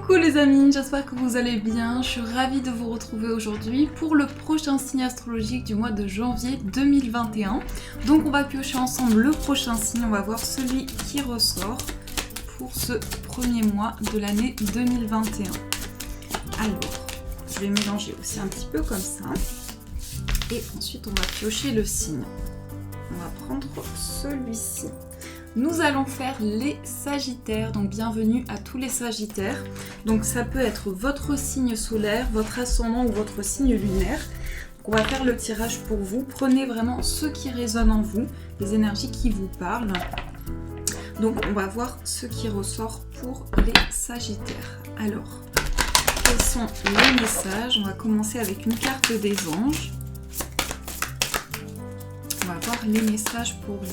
Coucou les amis, j'espère que vous allez bien. Je suis ravie de vous retrouver aujourd'hui pour le prochain signe astrologique du mois de janvier 2021. Donc on va piocher ensemble le prochain signe, on va voir celui qui ressort pour ce premier mois de l'année 2021. Alors, je vais mélanger aussi un petit peu comme ça. Et ensuite on va piocher le signe. On va prendre celui-ci. Nous allons faire les Sagittaires, donc bienvenue à tous les Sagittaires. Donc ça peut être votre signe solaire, votre ascendant ou votre signe lunaire. Donc on va faire le tirage pour vous. Prenez vraiment ce qui résonne en vous, les énergies qui vous parlent. Donc on va voir ce qui ressort pour les Sagittaires. Alors, quels sont les messages? On va commencer avec une carte des anges. On va voir les messages pour vous.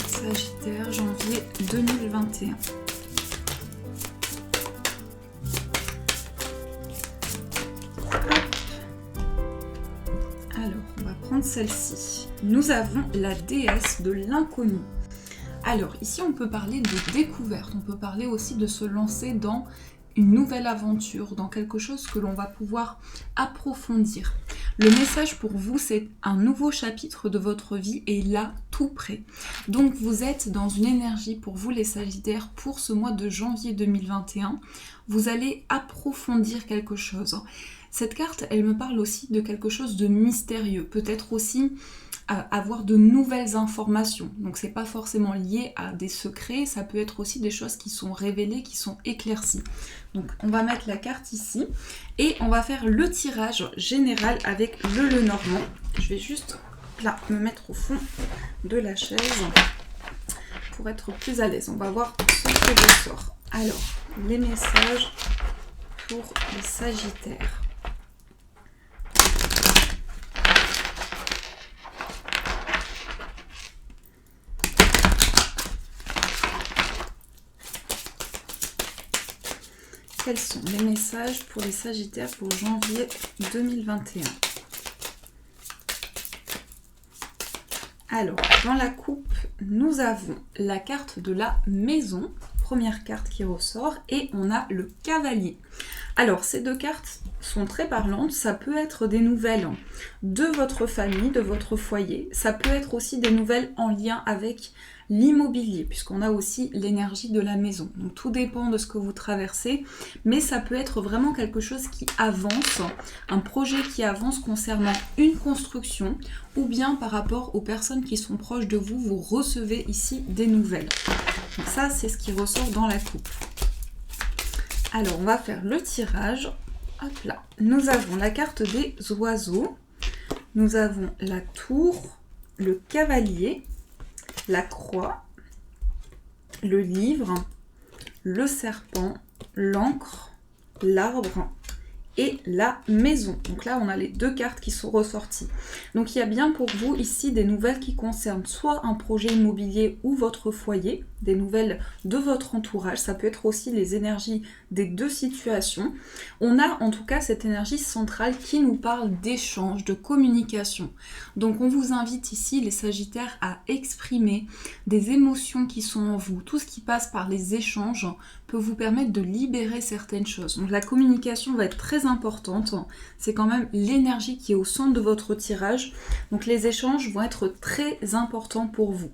Sagittaire, janvier 2021. Alors, on va prendre celle-ci. Nous avons la déesse de l'inconnu. Alors, ici, on peut parler de découverte. On peut parler aussi de se lancer dans une nouvelle aventure, dans quelque chose que l'on va pouvoir approfondir. Le message pour vous, c'est un nouveau chapitre de votre vie est là, tout près. Donc vous êtes dans une énergie pour vous les Sagittaires pour ce mois de janvier 2021. Vous allez approfondir quelque chose. Cette carte, elle me parle aussi de quelque chose de mystérieux, peut-être aussi avoir de nouvelles informations. Donc c'est pas forcément lié à des secrets, ça peut être aussi des choses qui sont révélées, qui sont éclaircies. Donc on va mettre la carte ici et on va faire le tirage général avec le Lenormand. Je vais juste là me mettre au fond de la chaise pour être plus à l'aise. On va voir ce qui ressort. Alors, les messages pour les Sagittaires. Quels sont les messages pour les Sagittaires pour janvier 2021? Alors, dans la coupe, nous avons la carte de la maison, première carte qui ressort, et on a le cavalier. Alors, ces deux cartes sont très parlantes, ça peut être des nouvelles de votre famille, de votre foyer, ça peut être aussi des nouvelles en lien avec l'immobilier, puisqu'on a aussi l'énergie de la maison. Donc tout dépend de ce que vous traversez, mais ça peut être vraiment quelque chose qui avance, un projet qui avance concernant une construction, ou bien par rapport aux personnes qui sont proches de vous, vous recevez ici des nouvelles. Donc ça, c'est ce qui ressort dans la coupe. Alors, on va faire le tirage. Hop là. Nous avons la carte des oiseaux, nous avons la tour, le cavalier, la croix, le livre, le serpent, l'encre, l'arbre et la maison. Donc là, on a les deux cartes qui sont ressorties. Donc il y a bien pour vous ici des nouvelles qui concernent soit un projet immobilier ou votre foyer, des nouvelles de votre entourage. Ça peut être aussi les énergies des deux situations. On a en tout cas cette énergie centrale qui nous parle d'échange, de communication. Donc on vous invite ici, les Sagittaires, à exprimer des émotions qui sont en vous. Tout ce qui passe par les échanges peut vous permettre de libérer certaines choses. Donc la communication va être très importante. C'est quand même l'énergie qui est au centre de votre tirage. Donc les échanges vont être très importants pour vous.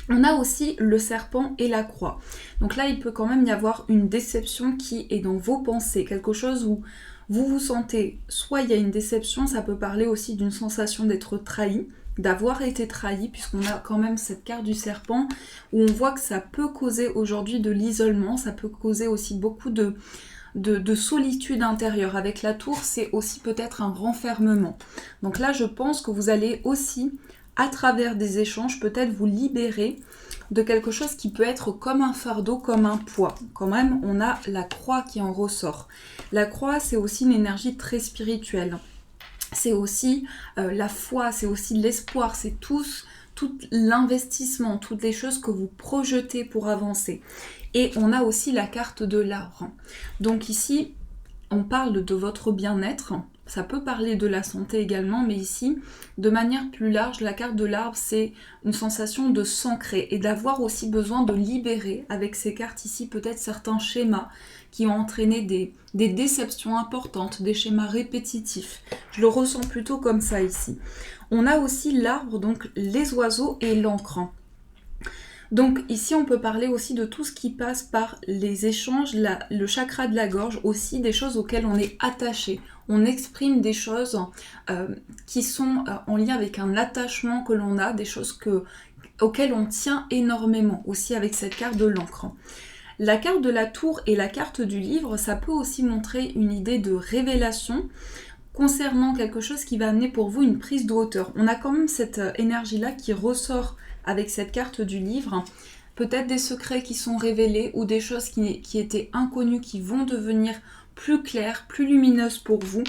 On a aussi le serpent et la croix. Donc là, il peut quand même y avoir une déception qui est dans vos pensées. Quelque chose où vous vous sentez, soit il y a une déception, ça peut parler aussi d'une sensation d'être trahi, d'avoir été trahi, puisqu'on a quand même cette carte du serpent, où on voit que ça peut causer aujourd'hui de l'isolement, ça peut causer aussi beaucoup de solitude intérieure. Avec la tour, c'est aussi peut-être un renfermement. Donc là, je pense que vous allez aussi, à travers des échanges, peut-être vous libérer de quelque chose qui peut être comme un fardeau, comme un poids. Quand même, on a la croix qui en ressort. La croix, c'est aussi une énergie très spirituelle. C'est aussi la foi, c'est aussi l'espoir, c'est tout l'investissement, toutes les choses que vous projetez pour avancer. Et on a aussi la carte de l'arbre. Donc ici, on parle de votre bien-être, Ça peut parler de la santé également, mais ici, de manière plus large, la carte de l'arbre, c'est une sensation de s'ancrer et d'avoir aussi besoin de libérer avec ces cartes ici peut-être certains schémas qui ont entraîné des déceptions importantes, des schémas répétitifs. Je le ressens plutôt comme ça ici. On a aussi l'arbre, donc les oiseaux et l'encre. Donc ici on peut parler aussi de tout ce qui passe par les échanges, le chakra de la gorge, aussi des choses auxquelles on est attaché. On exprime des choses qui sont en lien avec un attachement que l'on a, des choses auxquelles on tient énormément, aussi avec cette carte de l'encre. La carte de la tour et la carte du livre, ça peut aussi montrer une idée de révélation concernant quelque chose qui va amener pour vous une prise de hauteur. On a quand même cette énergie-là qui ressort avec cette carte du livre. Peut-être des secrets qui sont révélés ou des choses qui étaient inconnues, qui vont devenir plus claires, plus lumineuses pour vous.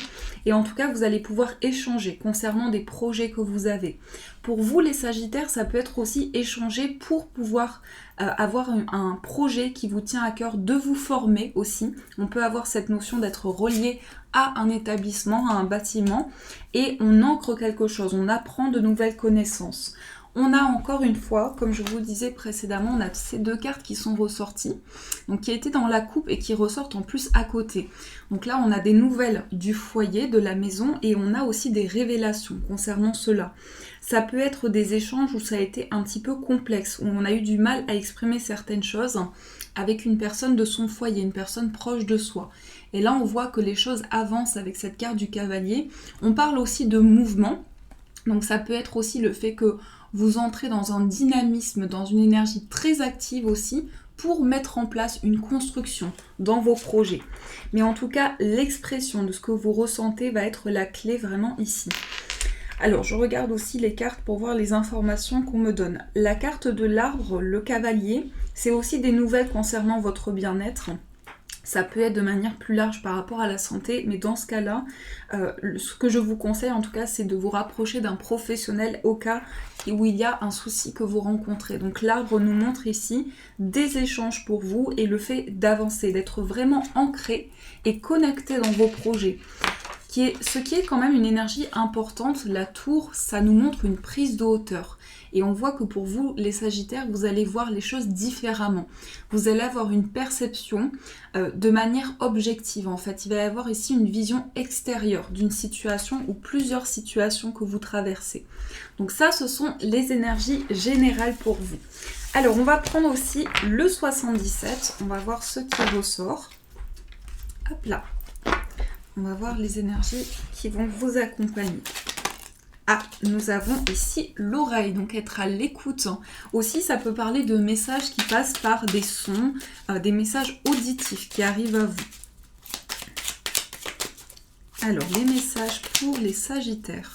Et en tout cas, vous allez pouvoir échanger concernant des projets que vous avez. Pour vous, les Sagittaires, ça peut être aussi échanger pour pouvoir avoir un projet qui vous tient à cœur, de vous former aussi. On peut avoir cette notion d'être relié à un établissement, à un bâtiment, et on ancre quelque chose, on apprend de nouvelles connaissances. On a encore une fois, comme je vous disais précédemment, on a ces deux cartes qui sont ressorties, donc qui étaient dans la coupe et qui ressortent en plus à côté. Donc là, on a des nouvelles du foyer, de la maison, et on a aussi des révélations concernant cela. Ça peut être des échanges où ça a été un petit peu complexe, où on a eu du mal à exprimer certaines choses avec une personne de son foyer, une personne proche de soi. Et là, on voit que les choses avancent avec cette carte du cavalier. On parle aussi de mouvement, donc ça peut être aussi le fait que vous entrez dans un dynamisme, dans une énergie très active aussi, pour mettre en place une construction dans vos projets. Mais en tout cas, l'expression de ce que vous ressentez va être la clé vraiment ici. Alors, je regarde aussi les cartes pour voir les informations qu'on me donne. La carte de l'arbre, le cavalier, c'est aussi des nouvelles concernant votre bien-être. Ça peut être de manière plus large par rapport à la santé, mais dans ce cas-là, ce que je vous conseille en tout cas, c'est de vous rapprocher d'un professionnel au cas où il y a un souci que vous rencontrez. Donc l'arbre nous montre ici des échanges pour vous et le fait d'avancer, d'être vraiment ancré et connecté dans vos projets. Ce qui est quand même une énergie importante. La tour, ça nous montre une prise de hauteur. Et on voit que pour vous, les Sagittaires, vous allez voir les choses différemment. Vous allez avoir une perception de manière objective. En fait, il va y avoir ici une vision extérieure d'une situation ou plusieurs situations que vous traversez. Donc ça, ce sont les énergies générales pour vous. Alors, on va prendre aussi le 77. On va voir ce qui ressort. Hop là. On va voir les énergies qui vont vous accompagner. Ah, nous avons ici l'oreille, donc être à l'écoute. Aussi, ça peut parler de messages qui passent par des sons, des messages auditifs qui arrivent à vous. Alors, les messages pour les Sagittaires.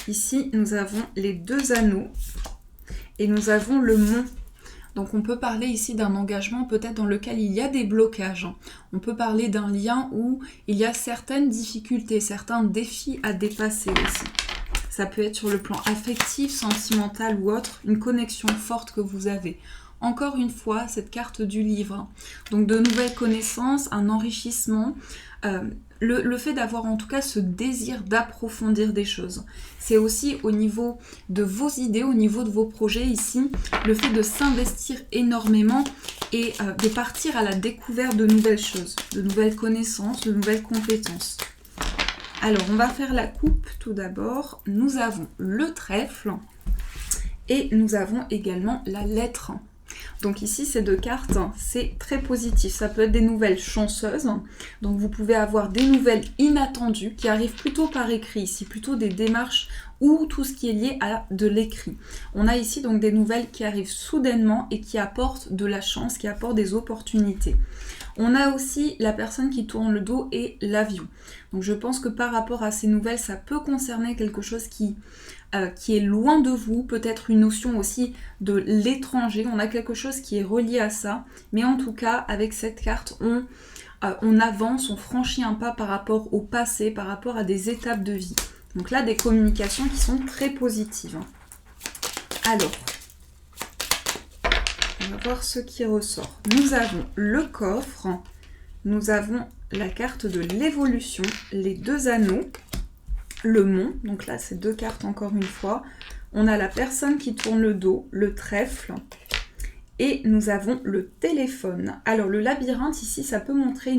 Ici, nous avons les deux anneaux et nous avons le mont. Donc on peut parler ici d'un engagement peut-être dans lequel il y a des blocages. On peut parler d'un lien où il y a certaines difficultés, certains défis à dépasser aussi. Ça peut être sur le plan affectif, sentimental ou autre, une connexion forte que vous avez. Encore une fois, cette carte du livre. Donc de nouvelles connaissances, un enrichissement, le fait d'avoir en tout cas ce désir d'approfondir des choses. C'est aussi au niveau de vos idées, au niveau de vos projets ici, le fait de s'investir énormément et de partir à la découverte de nouvelles choses, de nouvelles connaissances, de nouvelles compétences. Alors, on va faire la coupe tout d'abord. Nous avons le trèfle et nous avons également la lettre. Donc ici, ces deux cartes, c'est très positif. Ça peut être des nouvelles chanceuses. Donc vous pouvez avoir des nouvelles inattendues qui arrivent plutôt par écrit ici, plutôt des démarches ou tout ce qui est lié à de l'écrit. On a ici donc des nouvelles qui arrivent soudainement et qui apportent de la chance, qui apportent des opportunités. On a aussi la personne qui tourne le dos et l'avion. Donc je pense que par rapport à ces nouvelles, ça peut concerner quelque chose qui est loin de vous, peut-être une notion aussi de l'étranger. On a quelque chose qui est relié à ça. Mais en tout cas, avec cette carte, on avance, on franchit un pas par rapport au passé, par rapport à des étapes de vie. Donc là, des communications qui sont très positives. Alors, On va voir ce qui ressort. Nous avons le coffre, nous avons la carte de l'évolution, les 2 anneaux, le mont, donc là c'est 2 cartes encore une fois. On a la personne qui tourne le dos, le trèfle, et nous avons le téléphone. Alors le labyrinthe ici, ça peut montrer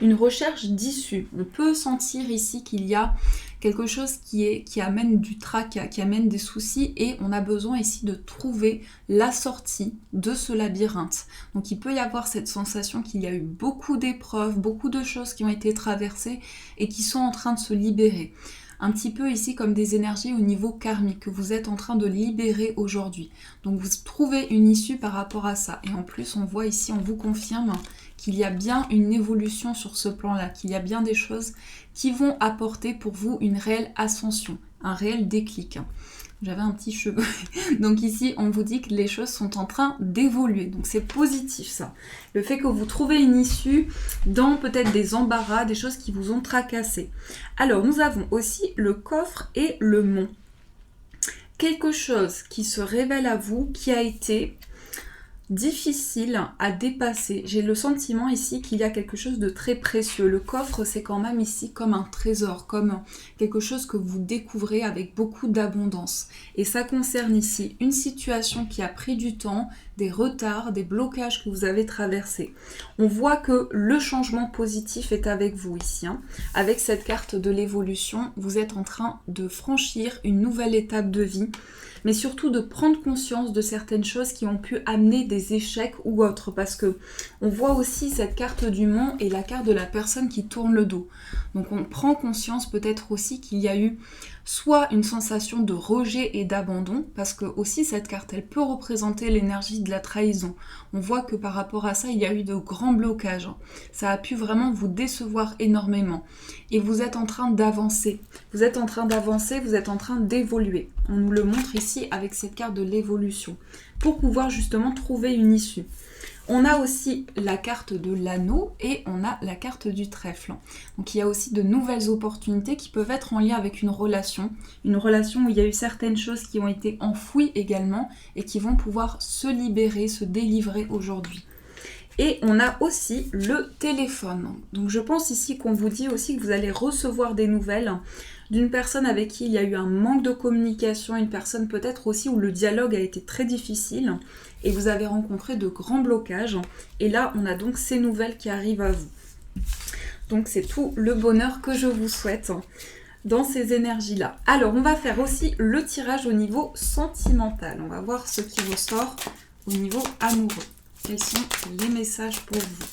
une recherche d'issue. On peut sentir ici qu'il y a quelque chose qui amène du tracas, qui amène des soucis, et on a besoin ici de trouver la sortie de ce labyrinthe. Donc il peut y avoir cette sensation qu'il y a eu beaucoup d'épreuves, beaucoup de choses qui ont été traversées et qui sont en train de se libérer. Un petit peu ici comme des énergies au niveau karmique que vous êtes en train de libérer aujourd'hui. Donc vous trouvez une issue par rapport à ça. Et en plus on voit ici, on vous confirme qu'il y a bien une évolution sur ce plan-là, qu'il y a bien des choses qui vont apporter pour vous une réelle ascension, un réel déclic. J'avais un petit cheveu. Donc ici, on vous dit que les choses sont en train d'évoluer. Donc c'est positif ça. Le fait que vous trouvez une issue dans peut-être des embarras, des choses qui vous ont tracassé. Alors nous avons aussi le coffre et le mont. Quelque chose qui se révèle à vous, qui a été difficile à dépasser. J'ai le sentiment ici qu'il y a quelque chose de très précieux. Le coffre, c'est quand même ici comme un trésor, comme quelque chose que vous découvrez avec beaucoup d'abondance. Et ça concerne ici une situation qui a pris du temps, des retards, des blocages que vous avez traversés. On voit que le changement positif est avec vous ici. Avec cette carte de l'évolution, vous êtes en train de franchir une nouvelle étape de vie, mais surtout de prendre conscience de certaines choses qui ont pu amener des échecs ou autres, parce que on voit aussi cette carte du mont et la carte de la personne qui tourne le dos. Donc on prend conscience peut-être aussi qu'il y a eu soit une sensation de rejet et d'abandon, parce que aussi cette carte, elle peut représenter l'énergie de la trahison. On voit que par rapport à ça, il y a eu de grands blocages. Ça a pu vraiment vous décevoir énormément. Et vous êtes en train d'avancer. Vous êtes en train d'avancer, vous êtes en train d'évoluer. On nous le montre ici avec cette carte de l'évolution, pour pouvoir justement trouver une issue. On a aussi la carte de l'anneau et on a la carte du trèfle. Donc il y a aussi de nouvelles opportunités qui peuvent être en lien avec une relation où il y a eu certaines choses qui ont été enfouies également et qui vont pouvoir se libérer, se délivrer aujourd'hui. Et on a aussi le téléphone. Donc je pense ici qu'on vous dit aussi que vous allez recevoir des nouvelles d'une personne avec qui il y a eu un manque de communication, une personne peut-être aussi où le dialogue a été très difficile et vous avez rencontré de grands blocages. Et là, on a donc ces nouvelles qui arrivent à vous. Donc c'est tout le bonheur que je vous souhaite dans ces énergies-là. Alors, on va faire aussi le tirage au niveau sentimental. On va voir ce qui ressort au niveau amoureux. Quels sont les messages pour vous?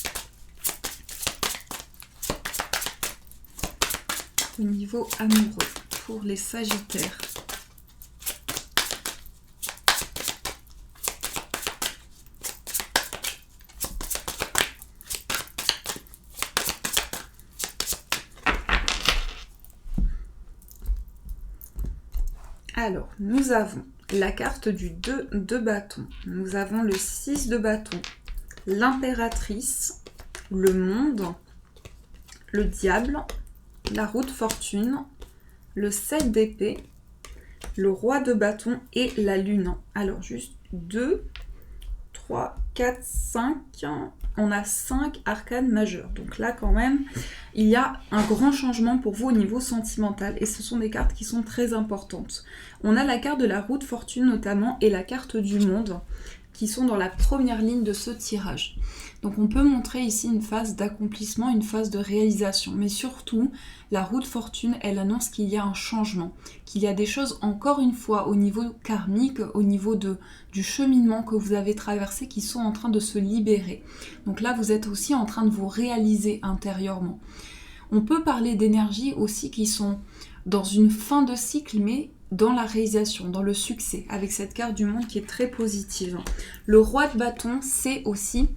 Au niveau amoureux, pour les Sagittaires. Alors, nous avons la carte du 2 de bâton. Nous avons le 6 de bâton, l'impératrice, le monde, le diable, la roue de fortune, le 7 d'épée, le roi de bâton et la lune. Alors, juste 2, 3, 4, 5... On a 5 arcanes majeurs. Donc là, quand même, il y a un grand changement pour vous au niveau sentimental. Et ce sont des cartes qui sont très importantes. On a la carte de la roue de fortune notamment et la carte du monde qui sont dans la première ligne de ce tirage. Donc on peut montrer ici une phase d'accomplissement, une phase de réalisation. Mais surtout, la roue de fortune, elle annonce qu'il y a un changement, qu'il y a des choses, encore une fois, au niveau karmique, au niveau du cheminement que vous avez traversé, qui sont en train de se libérer. Donc là, vous êtes aussi en train de vous réaliser intérieurement. On peut parler d'énergies aussi qui sont dans une fin de cycle, mais dans la réalisation, dans le succès, avec cette carte du monde qui est très positive. Le roi de bâton, c'est aussi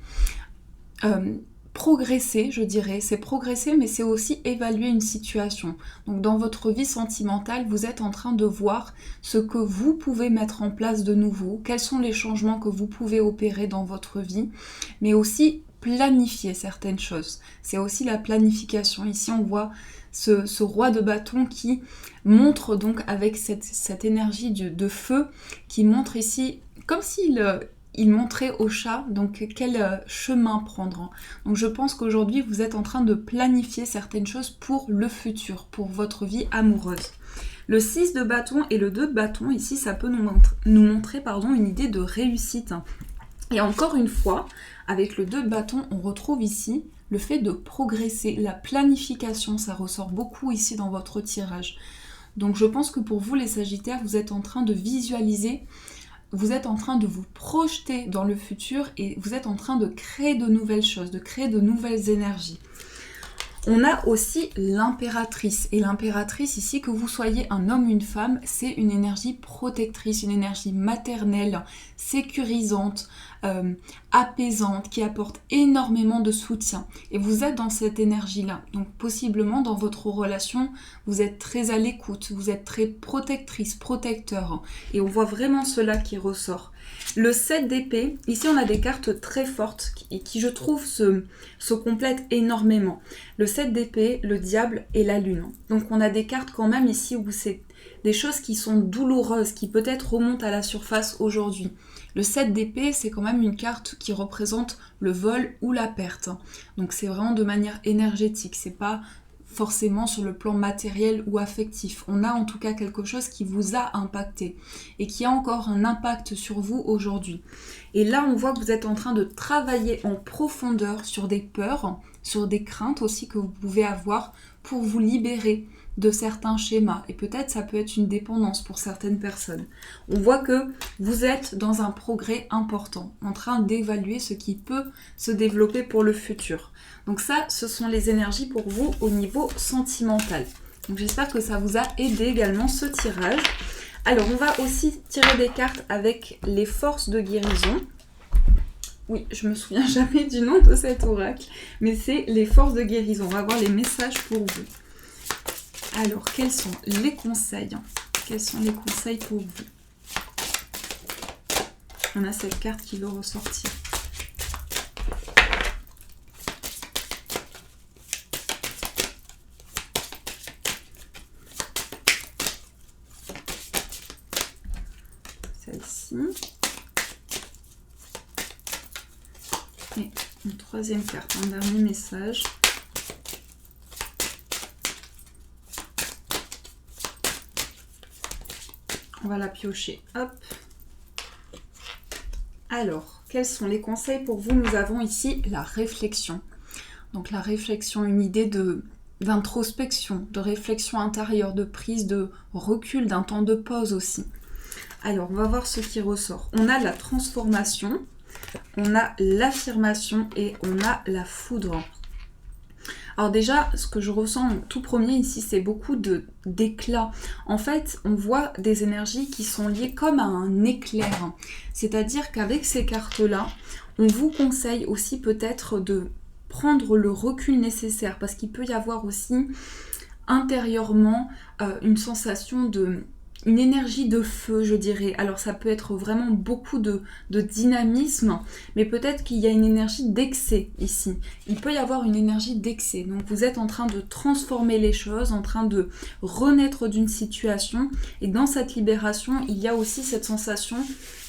progresser, je dirais. C'est progresser, mais c'est aussi évaluer une situation. Donc dans votre vie sentimentale, vous êtes en train de voir ce que vous pouvez mettre en place de nouveau, quels sont les changements que vous pouvez opérer dans votre vie, mais aussi planifier certaines choses. C'est aussi la planification. Ici, on voit ce roi de bâton qui montre donc avec cette énergie de feu, qui montre ici comme s'il il montrait au chat donc quel chemin prendre. Donc je pense qu'aujourd'hui vous êtes en train de planifier certaines choses pour le futur, pour votre vie amoureuse. Le 6 de bâton et le 2 de bâton, ici, ça peut nous montrer une idée de réussite. Et encore une fois, avec le 2 de bâton, on retrouve ici le fait de progresser, la planification, ça ressort beaucoup ici dans votre tirage. Donc je pense que pour vous les Sagittaires, vous êtes en train de visualiser, vous êtes en train de vous projeter dans le futur et vous êtes en train de créer de nouvelles choses, de créer de nouvelles énergies. On a aussi l'impératrice. Et l'impératrice ici, que vous soyez un homme ou une femme, c'est une énergie protectrice, une énergie maternelle, sécurisante, apaisante, qui apporte énormément de soutien. Et vous êtes dans cette énergie-là. Donc possiblement dans votre relation, vous êtes très à l'écoute, vous êtes très protectrice, protecteur. Et on voit vraiment cela qui ressort. Le 7 d'épée, ici on a des cartes très fortes et qui je trouve se complètent énormément. Le 7 d'épée, le diable et la lune. Donc on a des cartes quand même ici où c'est des choses qui sont douloureuses, qui peut-être remontent à la surface aujourd'hui. Le 7 d'épée, c'est quand même une carte qui représente le vol ou la perte. Donc c'est vraiment de manière énergétique, c'est pas forcément sur le plan matériel ou affectif. On a en tout cas quelque chose qui vous a impacté et qui a encore un impact sur vous aujourd'hui. Et là, on voit que vous êtes en train de travailler en profondeur sur des peurs, sur des craintes aussi que vous pouvez avoir pour vous libérer de certains schémas. Et peut-être ça peut être une dépendance pour certaines personnes. On voit que vous êtes dans un progrès important, en train d'évaluer ce qui peut se développer pour le futur. Donc ça, ce sont les énergies pour vous au niveau sentimental. Donc j'espère que ça vous a aidé également ce tirage. Alors on va aussi tirer des cartes avec les forces de guérison. Oui, je me souviens jamais du nom de cet oracle, mais c'est les forces de guérison. On va voir les messages pour vous. Alors, quels sont les conseils? Quels sont les conseils pour vous? On a cette carte qui veut ressortir. Celle-ci. Et une troisième carte, un dernier message. On va la piocher. Hop. Alors, quels sont les conseils pour vous? Nous avons ici la réflexion. Donc la réflexion, une idée d'introspection, de réflexion intérieure, de prise de recul, d'un temps de pause aussi. Alors, on va voir ce qui ressort. On a la transformation, on a l'affirmation et on a la foudre. Alors déjà, ce que je ressens en tout premier ici, c'est beaucoup d'éclat. En fait, on voit des énergies qui sont liées comme à un éclair. C'est-à-dire qu'avec ces cartes-là, on vous conseille aussi peut-être de prendre le recul nécessaire parce qu'il peut y avoir aussi intérieurement une sensation une énergie de feu, je dirais. Alors ça peut être vraiment beaucoup de dynamisme, mais peut-être qu'il y a une énergie d'excès ici. Il peut y avoir une énergie d'excès. Donc vous êtes en train de transformer les choses, en train de renaître d'une situation. Et dans cette libération, il y a aussi cette sensation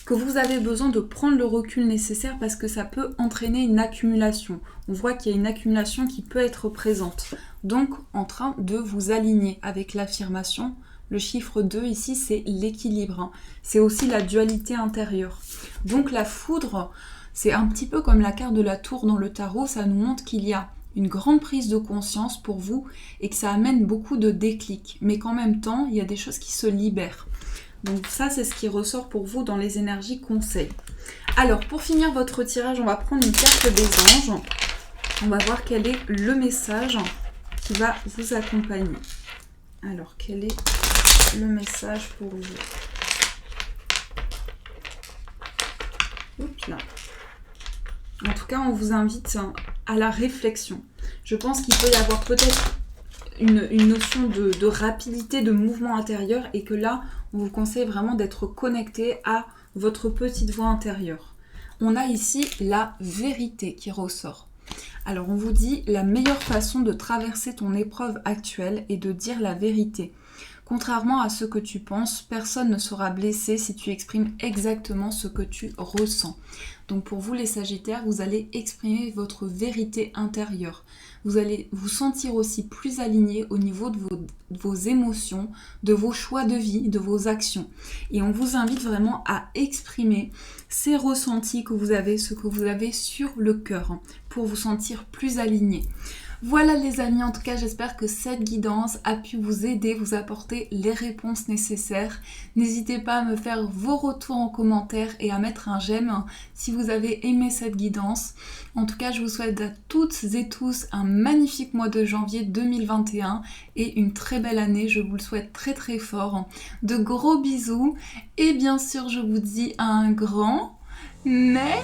que vous avez besoin de prendre le recul nécessaire parce que ça peut entraîner une accumulation. On voit qu'il y a une accumulation qui peut être présente. Donc en train de vous aligner avec l'affirmation. Le chiffre 2 ici, c'est l'équilibre. C'est aussi la dualité intérieure. Donc la foudre, c'est un petit peu comme la carte de la tour dans le tarot. Ça nous montre qu'il y a une grande prise de conscience pour vous et que ça amène beaucoup de déclics. Mais qu'en même temps, il y a des choses qui se libèrent. Donc ça, c'est ce qui ressort pour vous dans les énergies conseils. Alors, pour finir votre tirage, on va prendre une carte des anges. On va voir quel est le message qui va vous accompagner. Alors, quel est le message pour vous? Oups là. En tout cas, on vous invite à la réflexion. Je pense qu'il peut y avoir peut-être une notion de rapidité, de mouvement intérieur et que là, on vous conseille vraiment d'être connecté à votre petite voix intérieure. On a ici la vérité qui ressort. Alors, on vous dit la meilleure façon de traverser ton épreuve actuelle est de dire la vérité. Contrairement à ce que tu penses, personne ne sera blessé si tu exprimes exactement ce que tu ressens. Donc pour vous les Sagittaires, vous allez exprimer votre vérité intérieure. Vous allez vous sentir aussi plus aligné au niveau de vos émotions, de vos choix de vie, de vos actions. Et on vous invite vraiment à exprimer ces ressentis que vous avez, ce que vous avez sur le cœur, pour vous sentir plus aligné. Voilà les amis, en tout cas j'espère que cette guidance a pu vous aider, vous apporter les réponses nécessaires. N'hésitez pas à me faire vos retours en commentaire et à mettre un j'aime si vous avez aimé cette guidance. En tout cas je vous souhaite à toutes et tous un magnifique mois de janvier 2021 et une très belle année, je vous le souhaite très très fort. De gros bisous et bien sûr je vous dis un grand merci.